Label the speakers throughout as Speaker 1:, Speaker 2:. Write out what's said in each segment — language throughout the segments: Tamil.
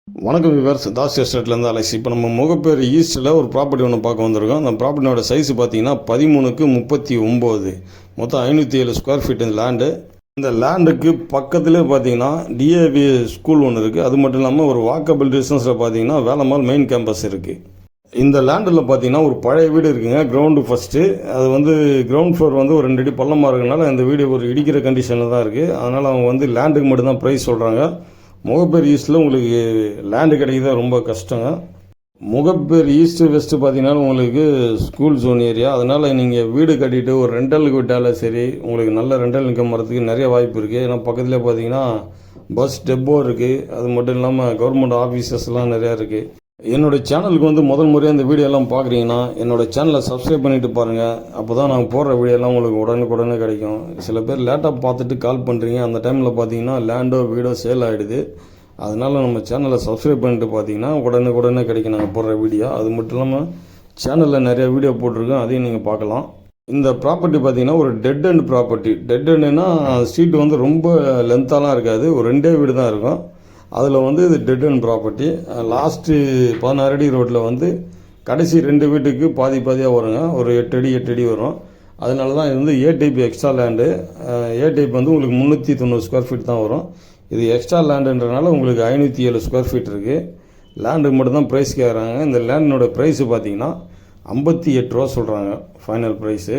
Speaker 1: வணக்கம் விவர்ஸ், தாஸ் எஸ்டேட்லேருந்து அலெக்ஸ். இப்போ நம்ம முகப்பேர் ஈஸ்ட்டில் ஒரு ப்ராப்பர்ட்டி ஒன்று பார்க்க வந்திருக்கோம். அந்த ப்ராப்பர்ட்டியோட சைஸ் பார்த்தீங்கன்னா 13x39, மொத்தம் 507 ஸ்கொயர் ஃபீட் இந்த லேண்டு. இந்த லேண்டுக்கு பக்கத்துலேயே பார்த்தீங்கன்னா டிஏவி ஸ்கூல் ஒன்று இருக்குது. அது மட்டும் இல்லாமல் ஒரு வாக்கபிள் டிஸ்டன்ஸில் பார்த்தீங்கன்னா வேலம்மாள் மெயின் கேம்பஸ் இருக்குது. இந்த லேண்டில் பார்த்தீங்கன்னா ஒரு பழைய வீடு இருக்குங்க. கிரவுண்டு ஃபஸ்ட்டு, அது கிரவுண்ட் ஃப்ளோர் ஒரு 2 அடி பள்ளமாக இருக்கனால இந்த வீடு ஒரு இடிக்கிற கண்டிஷனில் தான் இருக்குது. அதனால் அவங்க லேண்டுக்கு மட்டும்தான் ப்ரைஸ் சொல்கிறாங்க. முகப்பேர் ஈஸ்ட்டில் உங்களுக்கு லேண்டு கிடைக்கிறது ரொம்ப கஷ்டங்க. முகப்பேர் ஈஸ்ட்டு வெஸ்ட்டு பார்த்தீங்கன்னா உங்களுக்கு ஸ்கூல் ஜோன் ஏரியா. அதனால் நீங்கள் வீடு கட்டிட்டு ஒரு ரெண்டலுக்கு விட்டாலும் சரி, உங்களுக்கு நல்ல ரெண்டல் இன்கம் வரதுக்கு நிறைய வாய்ப்பு இருக்குது. ஏன்னா பக்கத்தில் பார்த்தீங்கன்னா பஸ் டெப்போ இருக்குது. அது மட்டும் இல்லாமல் கவர்மெண்ட் ஆஃபீஸஸ்லாம் நிறையா இருக்குது. என்னோடய சேனலுக்கு முதல் முறையாக இந்த வீடியோலாம் பார்க்குறீங்கன்னா என்னோடய சேனலை சப்ஸ்கிரைப் பண்ணிவிட்டு பாருங்கள். அப்போ தான் நாங்கள் போடுற வீடியோலாம் உங்களுக்கு உடனுக்குடனே கிடைக்கும். சில பேர் லேட்டாக பார்த்துட்டு கால் பண்ணுறீங்க. அந்த டைமில் பார்த்தீங்கன்னா லேண்டோ வீடோ சேல் ஆகிடுது. அதனால் நம்ம சேனலை சப்ஸ்கிரைப் பண்ணிட்டு பார்த்தீங்கன்னா உடனுக்குடனே கிடைக்கும் நாங்கள் போடுற வீடியோ. அது மட்டும் இல்லாமல் சேனலில் நிறைய வீடியோ போட்டிருக்கோம், அதையும் நீங்கள் பார்க்கலாம். இந்த ப்ராப்பர்ட்டி பார்த்தீங்கன்னா ஒரு டெட் எண்ட் ப்ராப்பர்ட்டி. டெட் எண்டுன்னா ஸ்ட்ரீட் ரொம்ப லென்த்தாலாம் இருக்காது, ஒரு 2 வீடு தான் இருக்கும். அதில் இது டெட் அண்ட் ப்ராப்பர்ட்டி. லாஸ்ட்டு 16 அடி ரோட்டில் கடைசி 2 வீட்டுக்கு பாதியாக வருங்க. ஒரு 8 அடி வரும். அதனால தான் இது ஏ டைப் எக்ஸ்ட்ரா லேண்டு. ஏ டைப் உங்களுக்கு 390 ஸ்கொயர் ஃபீட் தான் வரும். இது எக்ஸ்ட்ரா லேண்டுன்றனால உங்களுக்கு 507 ஸ்கொயர் ஃபீட் இருக்குது. லேண்டுக்கு மட்டும்தான் ப்ரைஸ் கேட்குறாங்க. இந்த லேண்டோட ப்ரைஸு பார்த்தீங்கன்னா 58 ரூபா சொல்கிறாங்க ஃபைனல் ப்ரைஸு.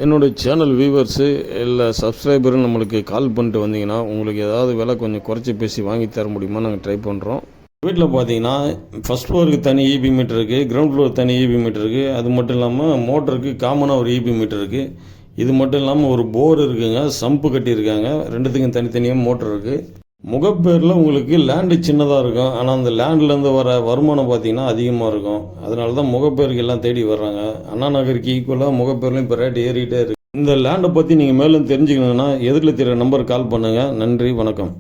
Speaker 1: என்னுடைய சேனல் வியூவர்ஸு இல்லை சப்ஸ்கிரைபரும் நம்மளுக்கு கால் பண்ணிட்டு வந்தீங்கன்னா உங்களுக்கு ஏதாவது விலை கொஞ்சம் குறைச்சி பேசி வாங்கி தர முடியுமா நாங்கள் ட்ரை பண்ணுறோம். வீட்டில் பார்த்தீங்கன்னா ஃபஸ்ட் ஃப்ளோருக்கு தனி இபி மீட்டர் இருக்குது, கிரவுண்ட் ஃப்ளோருக்கு தனி இபி மீட்டர் இருக்குது. அது மட்டும் இல்லாமல் மோட்டருக்கு காமனாக ஒரு இபி மீட்டர் இருக்குது. இது மட்டும் இல்லாமல் ஒரு போர் இருக்குங்க, சம்பு கட்டியிருக்காங்க. ரெண்டுத்துக்கும் தனித்தனியாக மோட்டர் இருக்குது. முகப்பேரில் உங்களுக்கு லேண்டு சின்னதாக இருக்கும், ஆனால் அந்த லேண்ட்லேருந்து வர வருமானம் பார்த்தீங்கன்னா அதிகமாக இருக்கும். அதனால தான் முகப்பேருக்கு எல்லாம் தேடி வர்றாங்க. அண்ணா நகருக்கு ஈக்குவலாக முகப்பேர்லையும் இப்போ ரேட் ஏறிக்கிட்டே இருக்குது. இந்த லேண்டை பற்றி நீங்கள் மேலும் தெரிஞ்சுக்கணுன்னா எதிரில் தெரிய நம்பருக்கு கால் பண்ணுங்கள். நன்றி, வணக்கம்.